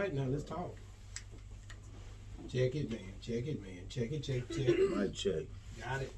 right, now let's talk. Check it, man. Check it, man. Check it, check. Mic check. Got it.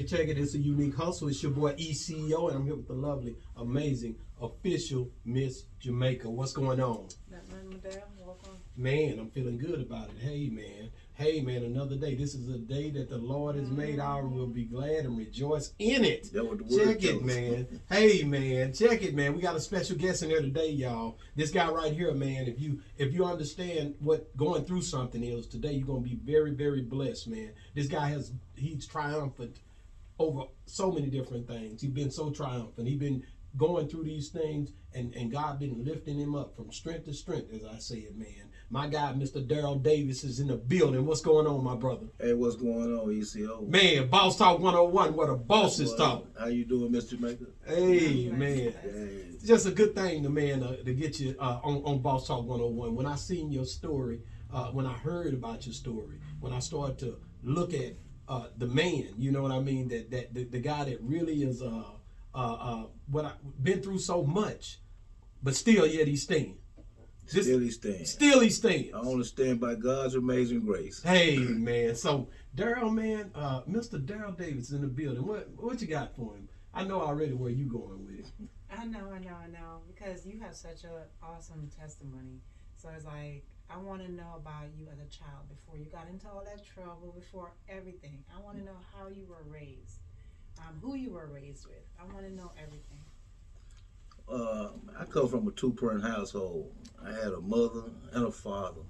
Check it. It's a unique hustle. It's your boy ECO, and I'm here with the lovely, amazing, official Miss Jamaica. What's going on? Nothing, Madam. Welcome. Man, I'm feeling good about it. Hey, man, another day. This is a day that the Lord has made. I will be glad and rejoice in it. That's what the word Check it, man. Hey, man, check it, man. We got a special guest in here today, y'all. This guy right here, man. If you understand what going through something is today, you're gonna be very, very blessed, man. This guy he's triumphant over so many different things. He's been so triumphant. He's been going through these things, and God been lifting him up from strength to strength, as I say it, man. My guy, Mr. Daryl Davis, is in the building. What's going on, my brother? Hey, what's going on, ECO? Man, Boss Talk 101, where the boss is talking. How you doing, Mr. Jamaica? Hey, man. Hey. It's just a good thing, to get you on Boss Talk 101. When I seen your story, when I heard about your story, when I started to look at the man, you know what I mean, that the guy that really is what I've been through so much, but still yet he's staying. Still he stands. Still he stands. I only stand by God's amazing grace. Hey, man. So Daryl, man, Mr. Daryl Davis in the building. What you got for him? I know already where you going with it. I know. Because you have such an awesome testimony. So it's like, I want to know about you as a child before you got into all that trouble, before everything. I want to know how you were raised, who you were raised with. I want to know everything. I come from a two-parent household. I had a mother and a father,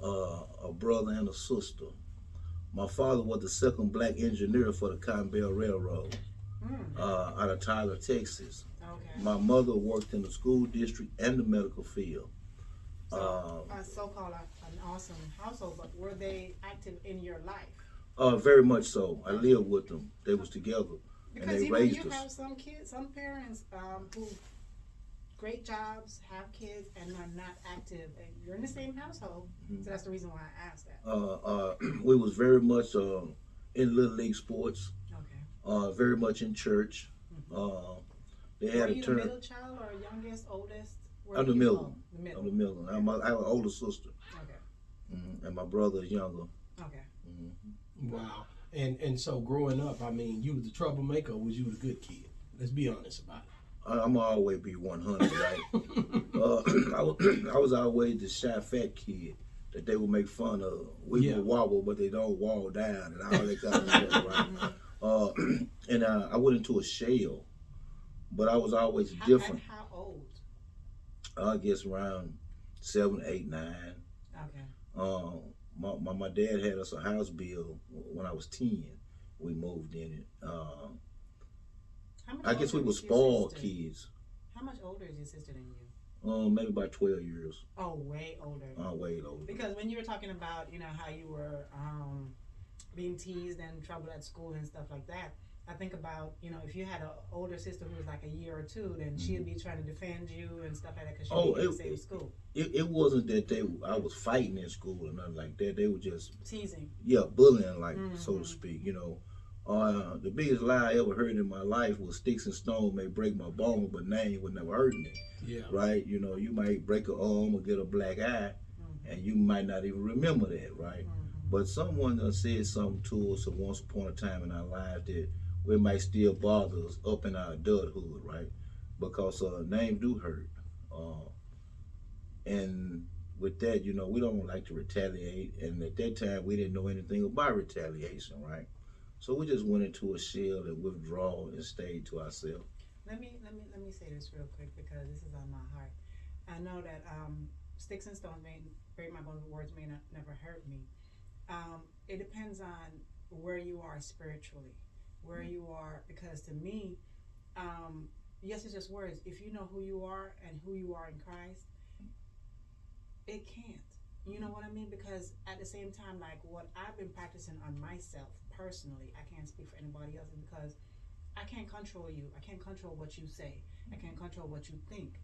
a brother and a sister. My father was the second black engineer for the Cotton Belt Railroad out of Tyler, Texas. Okay. My mother worked in the school district and the medical field. So, so-called an awesome household, but were they active in your life? Very much so. I lived with them. They was together, and Because they raised you us. have some kids, some parents who great jobs, have kids, and are not active. And you're in the same household, so that's the reason why I asked that. We was very much in little league sports. Okay. Very much in church. They had Were a you turn. the middle child or youngest, oldest? Where I'm the you middle. from? The middle. I'm the middle. I have an older sister, Okay. and my brother is younger. Okay. Wow. And so growing up, I mean, you was the troublemaker, or was you the good kid? Let's be honest about it. I'm always be 100, right? I was always the shy fat kid that they would make fun of. We would wobble, but they don't wall down and all that kind of stuff, right? And I went into a shell, but I was always different. How old? I guess around 7, 8, 9. Okay. My dad had us a house bill when I was 10. We moved in it. I guess we were spoiled kids. How much older is your sister than you? Maybe about 12 years. Oh, way older. Way older. Because when you were talking about, how you were being teased and trouble at school and stuff like that, I think about, if you had an older sister who was like a year or two, then she'd be trying to defend you and stuff like that because she was in the same school. It wasn't that I was fighting in school or nothing like that. They were just teasing. Yeah, bullying, like so to speak. The biggest lie I ever heard in my life was sticks and stones may break my bones, but name would never hurt me. Yeah. Right? You might break an arm or get a black eye, and you might not even remember that, right? But someone said something to us at once upon a time in our lives that we might still bother us up in our adulthood, right? Because names do hurt. And with that, we don't like to retaliate. And at that time, we didn't know anything about retaliation, right? So we just went into a shell and withdrawal and stayed to ourselves. Let me say this real quick because this is on my heart. I know that sticks and stones may break my bones, words may not never hurt me. It depends on where you are spiritually, where you are, because to me, yes, it's just words. If you know who you are and who you are in Christ, it can't. You know what I mean? Because at the same time, like what I've been practicing on myself personally, I can't speak for anybody else because I can't control you. I can't control what you say. I can't control what you think.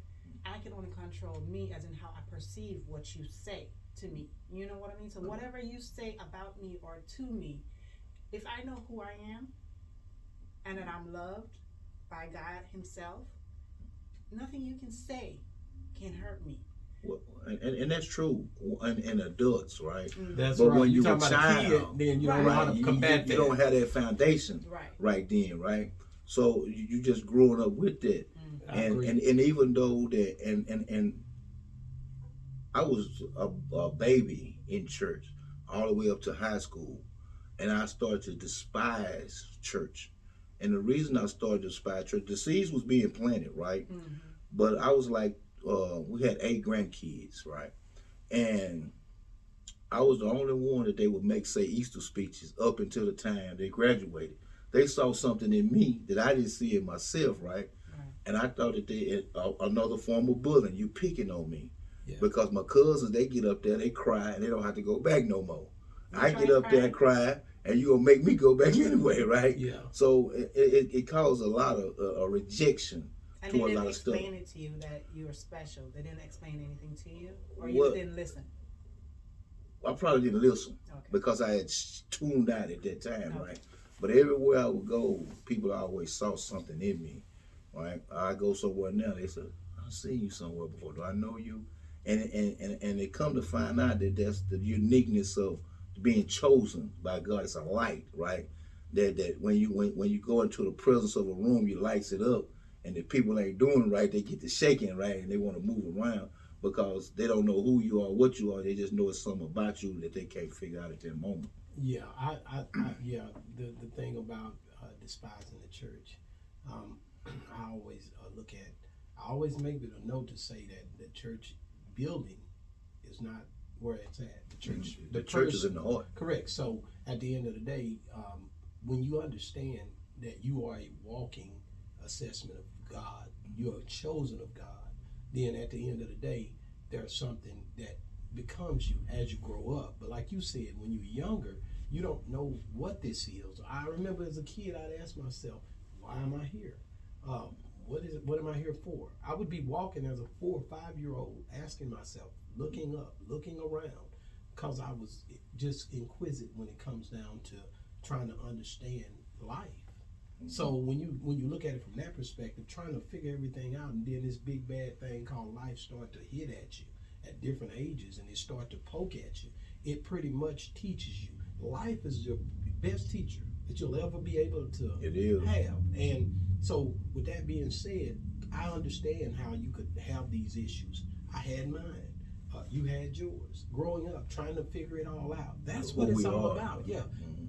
I can only control me as in how I perceive what you say to me. You know what I mean? So whatever you say about me or to me, if I know who I am and that I'm loved by God Himself, nothing you can say can hurt me. Well, and that's true in adults, right? That's but right. when you you're a talking about a kid, child, then you don't know how to combat that. You don't have that foundation right then, right? So you just growing up with that. And even though that and I was a baby in church all the way up to high school, and I started to despise church. And the reason I started to despise church, the seeds was being planted, right? But I was like, we had 8 grandkids, right? And I was the only one that they would make say Easter speeches up until the time they graduated. They saw something in me that I didn't see in myself, right? And I thought that they another form of bullying, you picking on me. Yeah. Because my cousins, they get up there, they cry, and they don't have to go back no more. I get up there and cry, and you gonna make me go back anyway, right? Yeah. So it caused a lot of rejection and to a lot of stuff. And they didn't explain it to you that you were special. They didn't explain anything to you, or you just didn't listen. I probably didn't listen because I had tuned out at that time, right? But everywhere I would go, people always saw something in me, right? I go somewhere now, they say, I've seen you somewhere before. Do I know you? And they come to find out that that's the uniqueness of being chosen by God. It's a light, right? That when you go into the presence of a room, you lights it up, and the people ain't doing right, they get to shaking, right, and they want to move around because they don't know who you are, what you are. They just know it's something about you that they can't figure out at that moment. Yeah, the thing about despising the church, I always I always make it a note to say that the church building is not where it's at. The church, the church is in the heart. Correct. So at the end of the day, when you understand that you are a walking assessment of God, you are chosen of God, then at the end of the day, there's something that becomes you as you grow up. But like you said, when you're younger, you don't know what this is. I remember as a kid, I'd ask myself, why am I here? What am I here for? I would be walking as a 4 or 5 year old, asking myself, looking up, looking around, because I was just inquisitive when it comes down to trying to understand life. So when you look at it from that perspective, trying to figure everything out, and then this big bad thing called life start to hit at you at different ages, and it start to poke at you, it pretty much teaches you. Life is your best teacher that you'll ever be able to have. And so with that being said, I understand how you could have these issues. I had mine. You had yours. Growing up, trying to figure it all out. That's what it's all about. Yeah.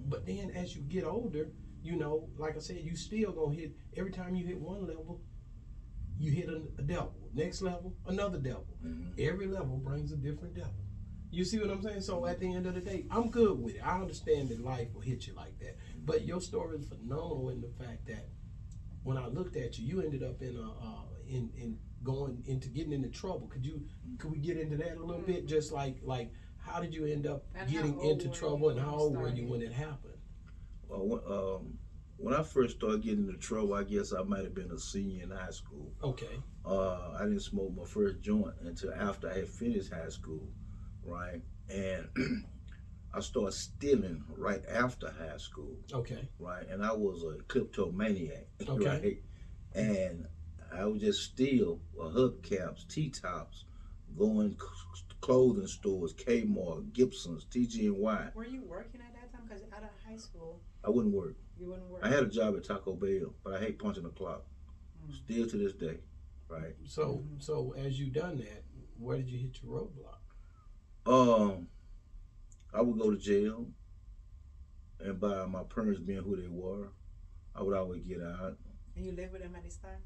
But then as you get older, you know, like I said, you still gonna hit, every time you hit one level, you hit a devil. Next level, another devil. Every level brings a different devil. You see what I'm saying? So at the end of the day, I'm good with it. I understand that life will hit you like that. But your story is phenomenal in the fact that when I looked at you, you ended up in going into getting into trouble. Could we get into that a little bit? Just like how did you end up getting into trouble, and how old were you when it happened? Well, when I first started getting into trouble, I guess I might have been a senior in high school. Okay. I didn't smoke my first joint until after I had finished high school, right? And I started stealing right after high school. Okay. Right, and I was a kleptomaniac. Okay. Right? And I would just steal hubcaps, T-tops, going clothing stores, Kmart, Gibson's, TG&Y. Were you working at that time? Because out of high school, I wouldn't work. You wouldn't work. I had a job at Taco Bell, but I hate punching the clock. Still to this day, right? So as you done that, where did you hit your roadblock? I would go to jail, and by my parents being who they were, I would always get out. And you lived with them at this time?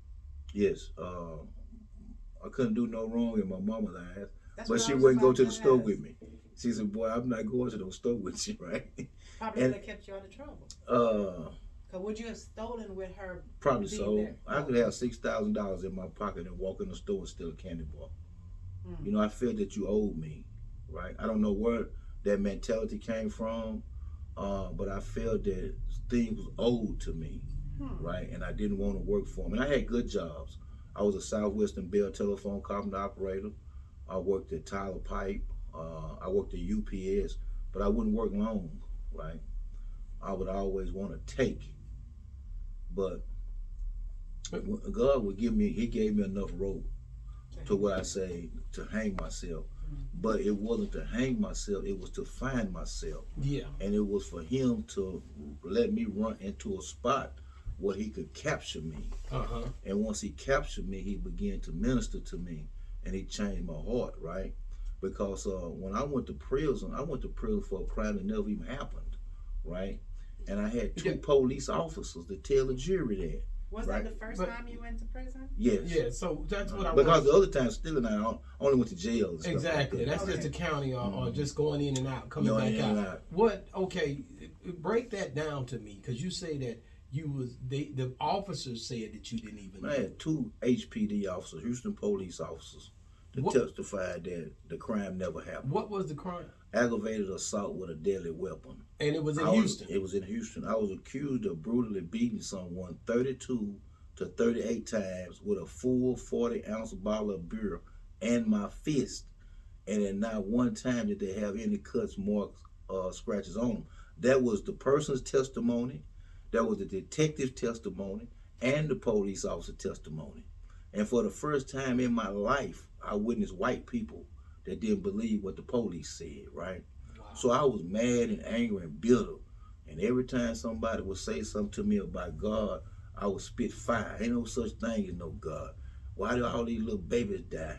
Yes. I couldn't do no wrong in my mama's eyes, but she wouldn't go to the store with me. She said, "Boy, I'm not going to the store with you, right?" Probably would have kept you out of trouble. Cause would you have stolen with her? Probably so. There? I could have $6,000 in my pocket and walk in the store and steal a candy bar. You know, I felt that you owed me. right? I don't know where that mentality came from, but I felt that things was owed to me, right? And I didn't want to work for them. And I had good jobs. I was a Southwestern Bell telephone carpenter operator. I worked at Tyler Pipe. I worked at UPS, but I wouldn't work long, right? I would always want to take, but God would give me, he gave me enough rope to what I say, to hang myself. But it wasn't to hang myself, it was to find myself. Yeah. And it was for him to let me run into a spot where he could capture me. And once he captured me, he began to minister to me, and he changed my heart, right? Because when I went to prison for a crime that never even happened, right? And I had two police officers to tell the jury that. Was that the first time you went to prison? Yes. Yeah, so that's what I because the other time, still I only went to jail. And exactly. Like that. That's just a county or just going in and out, coming back out. What? Okay, break that down to me, because you say that the officers said that you didn't even know. I had two HPD officers, Houston police officers, to testify that the crime never happened. What was the crime? Aggravated assault with a deadly weapon. And it was in Houston? It was in Houston. I was accused of brutally beating someone 32 to 38 times with a full 40-ounce bottle of beer and my fist. And at not one time did they have any cuts, marks, scratches on them. That was the person's testimony. That was the detective testimony and the police officer testimony. And for the first time in my life, I witnessed white people that didn't believe what the police said, right? Wow. So I was mad and angry and bitter. And every time somebody would say something to me about God, I would spit fire. Ain't no such thing as no God. Why do all these little babies die?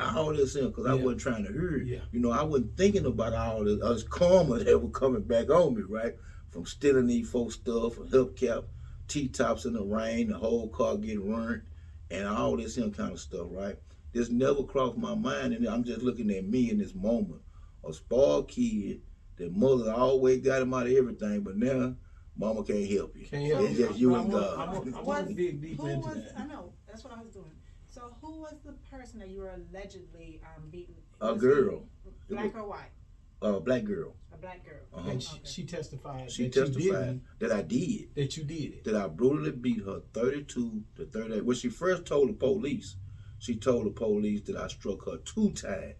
All this because I wasn't trying to hear it. You know, I wasn't thinking about all this karma that was coming back on me, right? From stealing these folks' stuff, from hubcap, T-tops in the rain, the whole car getting ruined, and all this kind of stuff, right? This never crossed my mind, and I'm just looking at me in this moment. A spoiled kid, that mother always got him out of everything, but now mama can't help you. It's just you and God. I want to dig deep into that. I know, that's what I was doing. So who was the person that you were allegedly beating? A girl. Black or white? Black girl. A black girl. And she testified. That I did. That you did it. That I brutally beat her 32 to 38. When she first told the police, she told the police that I struck her 2 times.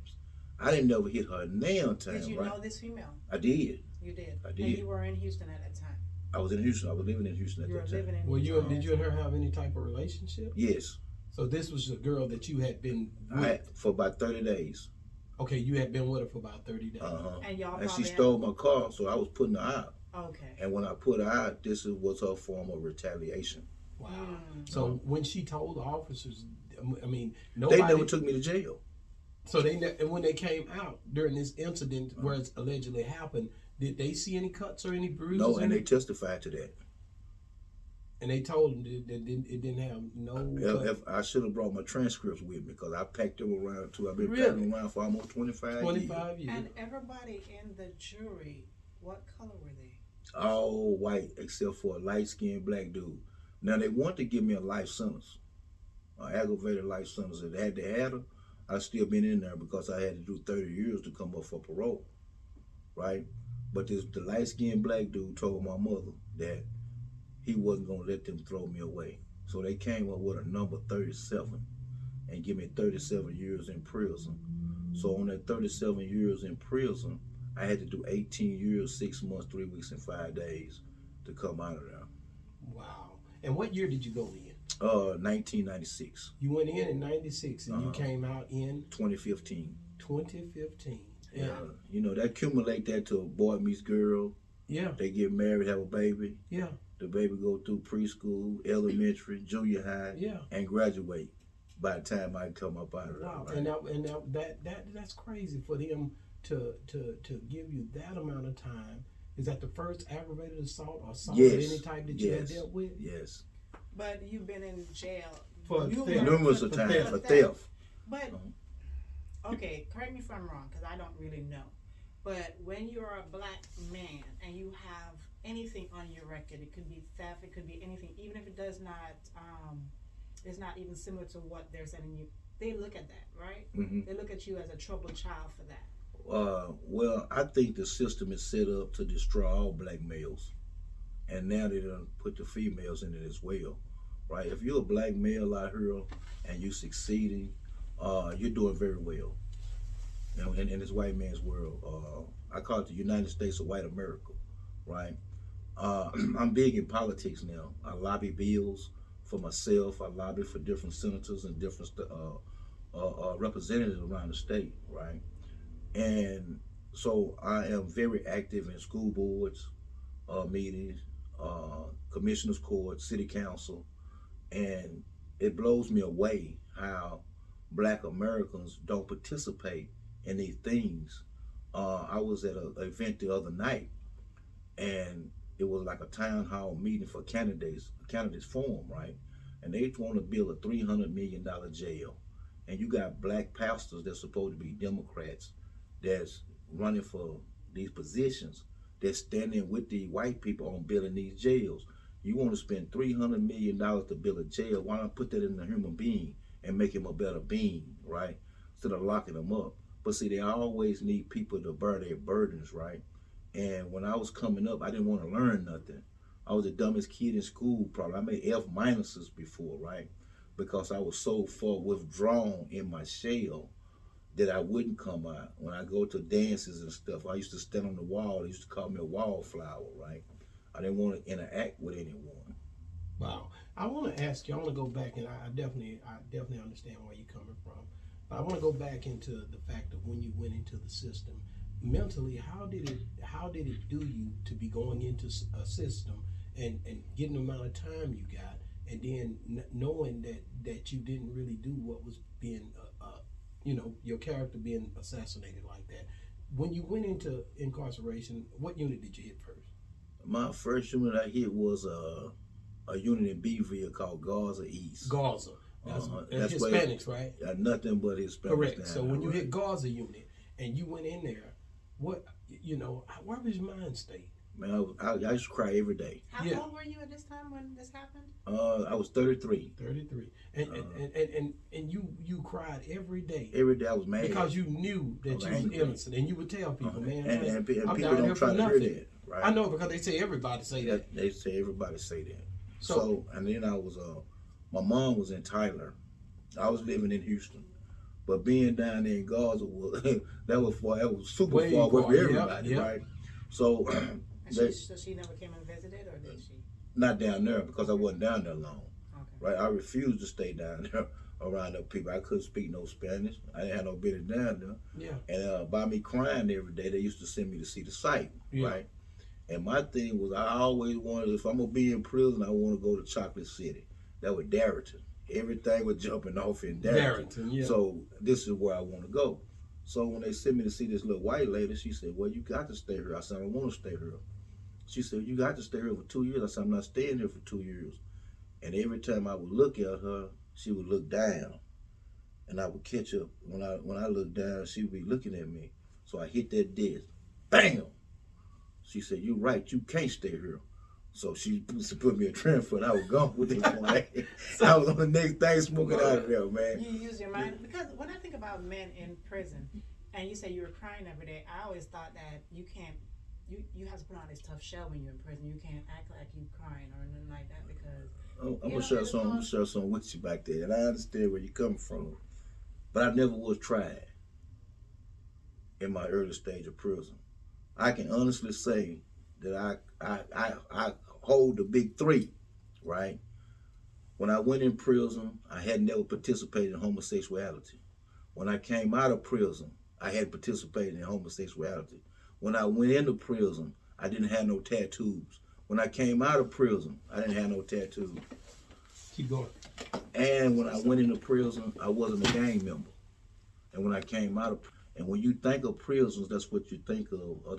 I didn't never hit her a nail time. Did you know this female? I did. You did. I did. And you were in Houston at that time. I was in Houston. I was living in Houston at that time. Did you and her have any type of relationship? Yes. So this was a girl that you had been with? For about 30 days. Okay, you had been with her for about 30 days. And she stole my car, so I was putting her out. Okay. And when I put her out, this was her form of retaliation. Wow. So when she told the officers, I mean, nobody... They never took me to jail. So and when they came out during this incident where it allegedly happened, did they see any cuts or any bruises? No, and they testified to that. And they told them that it didn't have no... If I should have brought my transcripts with me, because I packed them around too. I've been packing them around for almost 25 years. And everybody in the jury, what color were they? All white, except for a light-skinned black dude. Now, they wanted to give me a life sentence, an aggravated life sentence. If they had her, I'd still been in there because I had to do 30 years to come up for parole, right? But the light-skinned black dude told my mother that he wasn't going to let them throw me away. So they came up with a number 37 and give me 37 years in prison. So on that 37 years in prison, I had to do 18 years, 6 months, 3 weeks, and 5 days to come out of there. Wow. And what year did you go in? 1996. You went in 96 and you came out in? 2015. 2015. Yeah. You know, they accumulate that to a boy meets girl. Yeah. They get married, have a baby. Yeah. The baby go through preschool, elementary, junior high, and graduate by the time I come up out of that. Wow. Right? And that's crazy for them to give you that amount of time. Is that the first aggravated assault or assault of any type that you had dealt with? Yes. But you've been in jail for numerous times for theft. But okay, correct me if I'm wrong, because I don't really know. But when you're a black man and you have anything on your record, it could be theft, it could be anything, even if it does not, it's not even similar to what they're sending you. They look at that, right? Mm-hmm. They look at you as a troubled child for that. Well, I think the system is set up to destroy all black males, and now they done put the females in it as well, right? If you're a black male out here and you succeeding, you're doing very well. You know, in this white man's world, I call it the United States of White America, right? I'm big in politics now. I lobby bills for myself. I lobby for different senators and different representatives around the state, right? And so I am very active in school boards, meetings, commissioners court, city council, and it blows me away how black Americans don't participate in these things. I was at an event the other night, and it was like a town hall meeting for candidates forum, right? And they want to build a $300 million jail. And you got black pastors that's supposed to be Democrats that's running for these positions, that's standing with the white people on building these jails. You want to spend $300 million to build a jail, why not put that in a human being and make him a better being, right? Instead of locking them up. But see, they always need people to bear their burdens, right? And when I was coming up, I didn't want to learn nothing. I was the dumbest kid in school, probably. I made F minuses before, right? Because I was so far withdrawn in my shell that I wouldn't come out. When I go to dances and stuff, I used to stand on the wall. They used to call me a wallflower, right? I didn't want to interact with anyone. Wow. I want to ask you, I want to go back, and I definitely understand where you're coming from. But I want to go back into the fact of when you went into the system. Mentally, how did it do you to be going into a system and getting the amount of time you got, and then knowing that you didn't really do what was being, your character being assassinated like that? When you went into incarceration, what unit did you hit first? My first unit I hit was a unit in Beeville called Gaza East. Gaza. That's Hispanics, right? Nothing but Hispanics. Correct. So when you hit Gaza unit and you went in there, where was your mind state? Man, I used to cry every day. How old were you at this time when this happened? I was 33. 33. And you cried every day. Every day I was mad. Because you knew that you were innocent. And you would tell people, man. And people I'm don't try to hear that, right? I know, because they say everybody say that. They say everybody say that. So and then I was, my mom was in Tyler. I was living in Houston. But being down there in Gaza was super far away from everybody, right? So so she never came and visited, or did she? Not down there, because I wasn't down there long. Okay. Right? I refused to stay down there around the people. I couldn't speak no Spanish. I didn't have no business down there. Yeah. And by me crying every day, they used to send me to see the site, right? And my thing was, I always wanted, if I'm gonna be in prison, I want to go to Chocolate City. That was Darrington. Everything was jumping off in Darrington. Yeah. So this is where I want to go. So when they sent me to see this little white lady, she said, well, you got to stay here. I said, I don't want to stay here. She said, you got to stay here for 2 years. I said, I'm not staying here for 2 years. And every time I would look at her, she would look down. And I would catch up. When I looked down, she would be looking at me. So I hit that desk. Bam! She said, you're right, you can't stay here. So she put me a transfer, and I was gone with it. I was on the next thing smoking out of there, man. You use your mind, because when I think about men in prison, and you say you were crying every day, I always thought that you can't, you have to put on this tough shell when you're in prison. You can't act like you crying or nothing like that, because I'm gonna share something with you back there, and I understand where you're coming from, but I never was tried in my early stage of prison. I can honestly say that I hold the big three, right? When I went in prison, I had never participated in homosexuality. When I came out of prison, I had participated in homosexuality. When I went into prison, I didn't have no tattoos. When I came out of prison, I didn't have no tattoos. Keep going. And when I went into prison, I wasn't a gang member. And when I came out of, and when you think of prisons, that's what you think of